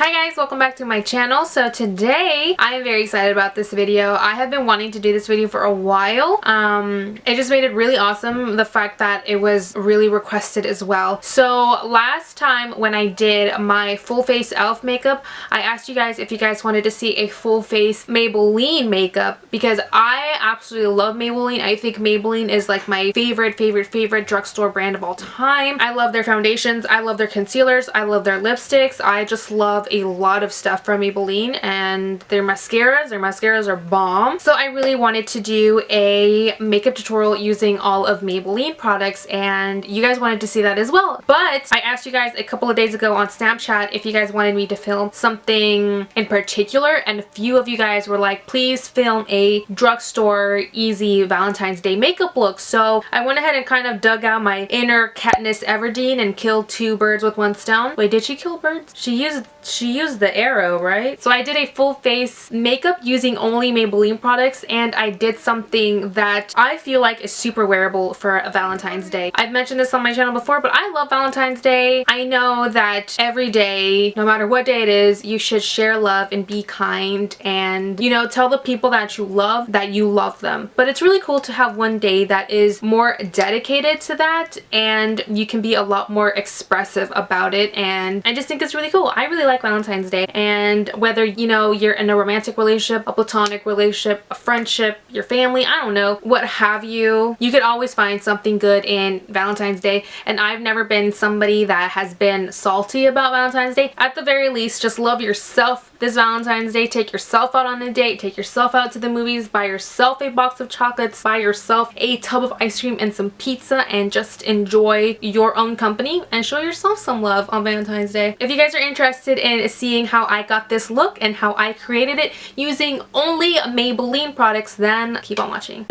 Hi guys, welcome back to my channel. So today I am very excited about this video. I have been wanting to do this video for a while. It just made it really awesome, the fact that it was really requested as well. So last time when I did my full face elf makeup, I asked you guys if you guys wanted to see a full face Maybelline makeup because I absolutely love Maybelline. I think Maybelline is like my favorite drugstore brand of all time. I love their foundations, I love their concealers, I love their lipsticks. I just love a lot of stuff from Maybelline, and their mascaras are bomb. So I really wanted to do a makeup tutorial using all of Maybelline products, and you guys wanted to see that as well. But I asked you guys a couple of days ago on Snapchat if you guys wanted me to film something in particular, and a few of you guys were like, please film a drugstore easy Valentine's Day makeup look. So I went ahead and kind of dug out my inner Katniss Everdeen and killed two birds with one stone. Wait, did she kill birds? She used the arrow, right? So I did a full face makeup using only Maybelline products, and I did something that I feel like is super wearable for a Valentine's Day. I've mentioned this on my channel before, but I love Valentine's Day. I know that every day, no matter what day it is, you should share love and be kind and, you know, tell the people that you love them. But it's really cool to have one day that is more dedicated to that, and you can be a lot more expressive about it, and I just think it's really cool. I really like Valentine's Day, and whether, you know, you're in a romantic relationship, a platonic relationship, a friendship, your family, I don't know, what have you, you could always find something good in Valentine's Day. And I've never been somebody that has been salty about Valentine's Day. At the very least, just love yourself this Valentine's Day. Take yourself out on a date, take yourself out to the movies, buy yourself a box of chocolates, buy yourself a tub of ice cream and some pizza, and just enjoy your own company and show yourself some love on Valentine's Day. If you guys are interested in seeing how I got this look and how I created it using only Maybelline products, then keep on watching.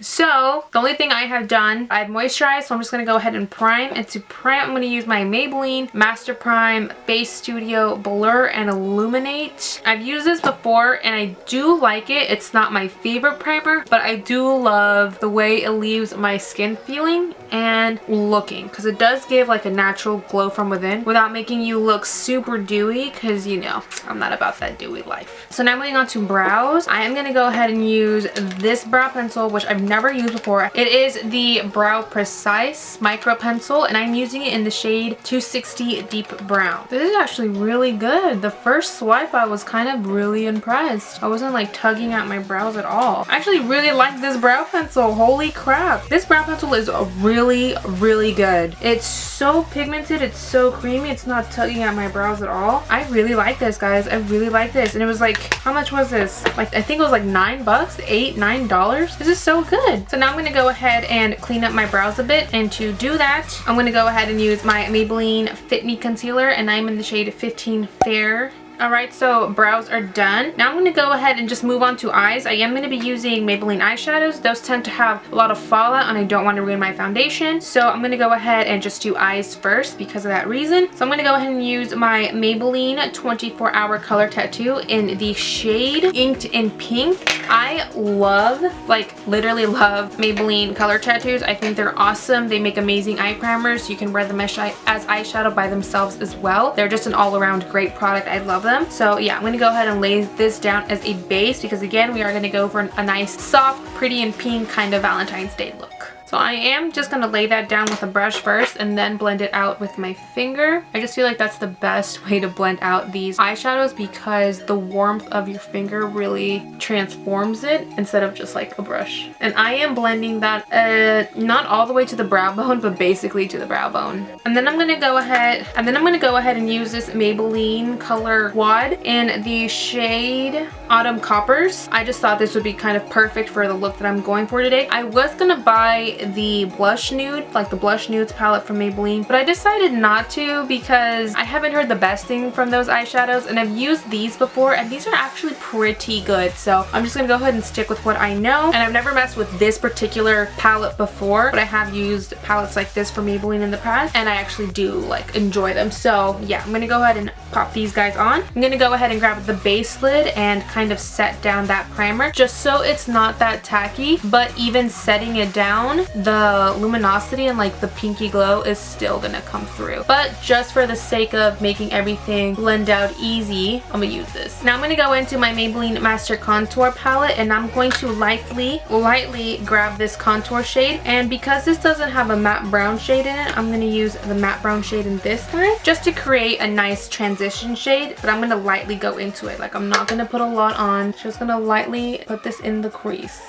So, the only thing I have done, I've moisturized, so I'm just going to go ahead and prime. And to prime, I'm going to use my Maybelline Master Prime Base Studio Blur and Illuminate. I've used this before and I do like it. It's not my favorite primer, but I do love the way it leaves my skin feeling and looking, because it does give like a natural glow from within without making you look super dewy, because, you know, I'm not about that dewy life. So now moving on to brows, I am going to go ahead and use this brow pencil, which I've never used before. It is the Brow Precise Micro Pencil, and I'm using it in the shade 260 Deep Brown. This is actually really good. The first swipe, I was kind of really impressed. I wasn't like tugging at my brows at all. I actually really like this brow pencil. Holy crap. This brow pencil is really good. It's so pigmented. It's so creamy. It's not tugging at my brows at all. I really like this, guys. I really like this. And it was like, how much was this? Like, I think it was like $9, $9. This is so good. So now I'm going to go ahead and clean up my brows a bit, and to do that, I'm going to go ahead and use my Maybelline FitMe concealer, and I'm in the shade 15 Fair. Alright, so brows are done. Now I'm going to go ahead and just move on to eyes. I am going to be using Maybelline eyeshadows. Those tend to have a lot of fallout and I don't want to ruin my foundation. So I'm going to go ahead and just do eyes first because of that reason. So I'm going to go ahead and use my Maybelline 24-Hour Color Tattoo in the shade Inked in Pink. I love, like literally love Maybelline color tattoos. I think they're awesome. They make amazing eye primers. You can wear them as eyeshadow by themselves as well. They're just an all-around great product. I love them. So yeah, I'm going to go ahead and lay this down as a base because again, we are going to go for a nice soft, pretty and pink kind of Valentine's Day look. So I am just going to lay that down with a brush first and then blend it out with my finger. I just feel like that's the best way to blend out these eyeshadows because the warmth of your finger really transforms it instead of just like a brush. And I am blending that not all the way to the brow bone, but basically to the brow bone. And then I'm going to go ahead and use this Maybelline color wad in the shade Autumn Coppers. I just thought this would be kind of perfect for the look that I'm going for today. I was going to buy the blush nude, like the blush nudes palette from Maybelline, but I decided not to because I haven't heard the best thing from those eyeshadows, and I've used these before and these are actually pretty good. So I'm just gonna go ahead and stick with what I know, and I've never messed with this particular palette before, but I have used palettes like this from Maybelline in the past and I actually do like enjoy them. So yeah, I'm gonna go ahead and pop these guys on. I'm gonna go ahead and grab the base lid and kind kind of set down that primer just so it's not that tacky, but even setting it down, the luminosity and like the pinky glow is still gonna come through. But just for the sake of making everything blend out easy, I'm gonna use this. Now I'm gonna go into my Maybelline Master Contour palette, and I'm going to lightly grab this contour shade, and because this doesn't have a matte brown shade in it, I'm gonna use the matte brown shade in this time just to create a nice transition shade. But I'm gonna lightly go into it, like I'm not gonna put a lot on, just gonna lightly put this in the crease.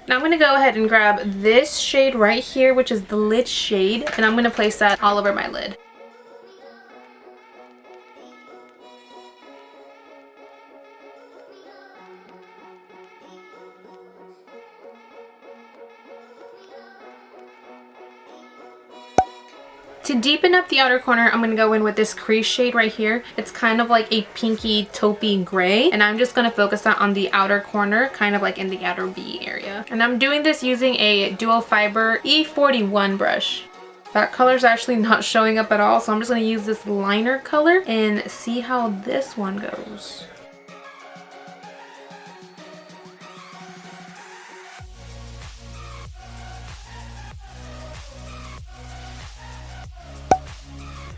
Now I'm going to go ahead and grab this shade right here, which is the lid shade, and I'm going to place that all over my lid. To deepen up the outer corner, I'm going to go in with this crease shade right here. It's kind of like a pinky taupey gray, and I'm just going to focus that on the outer corner, kind of like in the outer V area. And I'm doing this using a dual fiber E41 brush. That color's actually not showing up at all, so I'm just going to use this liner color and see how this one goes.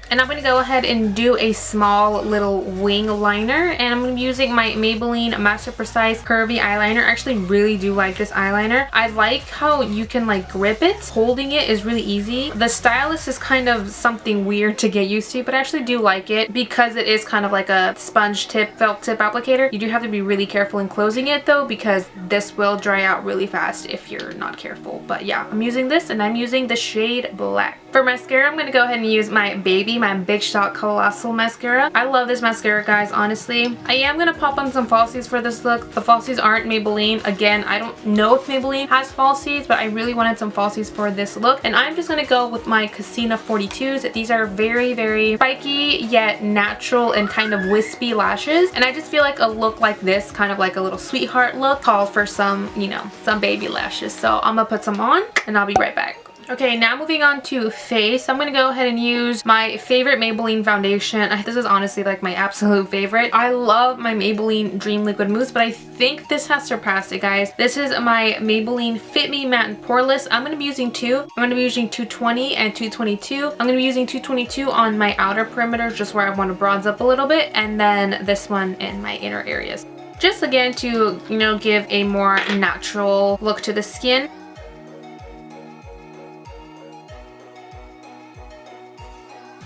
And I'm going to go ahead and do a small little wing liner, and I'm going to be using my Maybelline Master Precise Curvy Eyeliner. I actually really do like this eyeliner. I like how you can like grip it. Holding it is really easy. The stylus is kind of something weird to get used to, but I actually do like it because it is kind of like a sponge tip, felt tip applicator. You do have to be really careful in closing it though, because this will dry out really fast if you're not careful. But yeah, I'm using this, and I'm using the shade Black. For mascara, I'm going to go ahead and use my Big Shot Colossal Mascara. I love this mascara, guys, honestly. I am going to pop on some falsies for this look. The falsies aren't Maybelline. Again, I don't know if Maybelline has falsies, but I really wanted some falsies for this look. And I'm just going to go with my Casina 42s. These are very, very spiky yet natural and kind of wispy lashes. And I just feel like a look like this, kind of like a little sweetheart look, called for some, you know, some baby lashes. So I'm going to put some on, and I'll be right back. Okay, now moving on to face, I'm going to go ahead and use my favorite Maybelline foundation. This is honestly like my absolute favorite. I love my Maybelline Dream Liquid Mousse, but I think this has surpassed it, guys. This is my Maybelline Fit Me Matte and Poreless. I'm going to be using two. I'm going to be using 220 and 222. I'm going to be using 222 on my outer perimeter, just where I want to bronze up a little bit, and then this one in my inner areas. Just again to, you know, give a more natural look to the skin.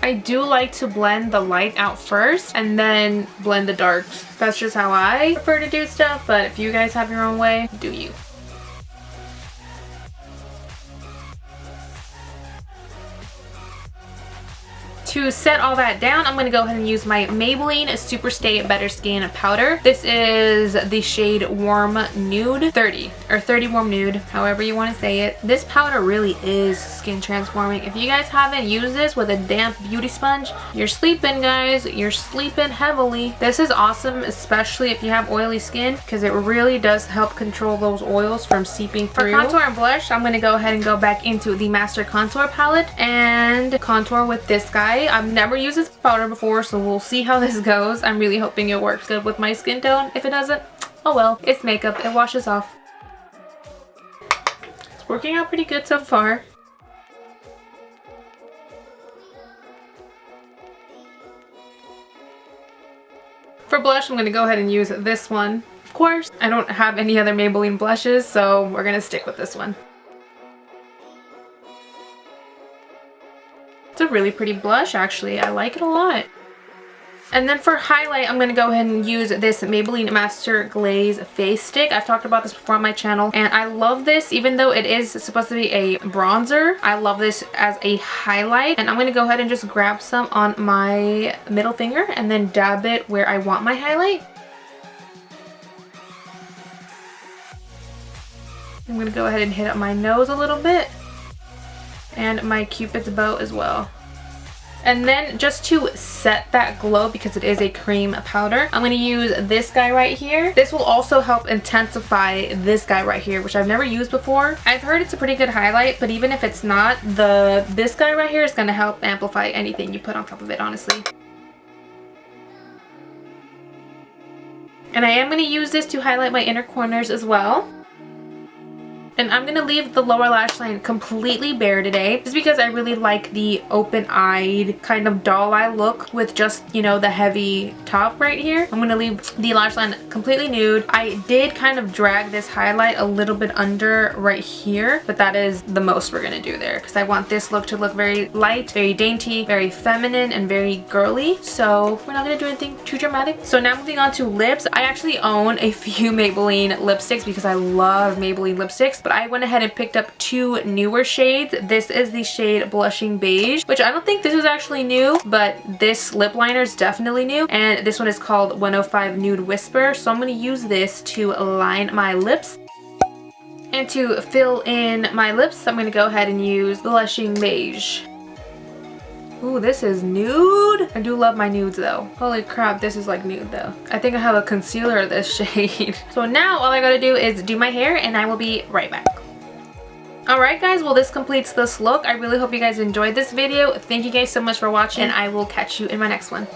I do like to blend the light out first and then blend the darks. That's just how I prefer to do stuff, but if you guys have your own way, do you. To set all that down, I'm going to go ahead and use my Maybelline Super Stay Better Skin Powder. This is the shade Warm Nude 30, or 30 Warm Nude, however you want to say it. This powder really is skin transforming. If you guys haven't used this with a damp beauty sponge, you're sleeping, guys. You're sleeping heavily. This is awesome, especially if you have oily skin, because it really does help control those oils from seeping through. For contour and blush, I'm going to go ahead and go back into the Master Contour palette and contour with this guy. I've never used this powder before, so we'll see how this goes. I'm really hoping it works good with my skin tone. If it doesn't, oh well, it's makeup. It washes off. It's working out pretty good so far. For blush, I'm going to go ahead and use this one. Of course, I don't have any other Maybelline blushes, so we're going to stick with this one. It's a really pretty blush, actually. I like it a lot. And then for highlight, I'm going to go ahead and use this Maybelline Master Glaze Face Stick. I've talked about this before on my channel, and I love this. Even though it is supposed to be a bronzer, I love this as a highlight. And I'm going to go ahead and just grab some on my middle finger and then dab it where I want my highlight. I'm going to go ahead and hit up my nose a little bit and my Cupid's bow as well. And then just to set that glow, because it is a cream powder, I'm going to use this guy right here. This will also help intensify this guy right here, which I've never used before. I've heard it's a pretty good highlight, but even if it's not, this guy right here is going to help amplify anything you put on top of it, honestly. And I am going to use this to highlight my inner corners as well. And I'm going to leave the lower lash line completely bare today, just because I really like the open-eyed kind of doll eye look with just, you know, the heavy top right here. I'm going to leave the lash line completely nude. I did kind of drag this highlight a little bit under right here, but that is the most we're going to do there, because I want this look to look very light, very dainty, very feminine, and very girly. So we're not going to do anything too dramatic. So now moving on to lips. I actually own a few Maybelline lipsticks because I love Maybelline lipsticks, but I went ahead and picked up two newer shades. This is the shade Blushing Beige, which I don't think this is actually new, but this lip liner is definitely new. And this one is called 105 Nude Whisper. So I'm going to use this to line my lips. And to fill in my lips, I'm going to go ahead and use Blushing Beige. Ooh, this is nude. I do love my nudes though. Holy crap, this is like nude though. I think I have a concealer of this shade. So now all I gotta do is do my hair and I will be right back. Alright guys, well this completes this look. I really hope you guys enjoyed this video. Thank you guys so much for watching and I will catch you in my next one.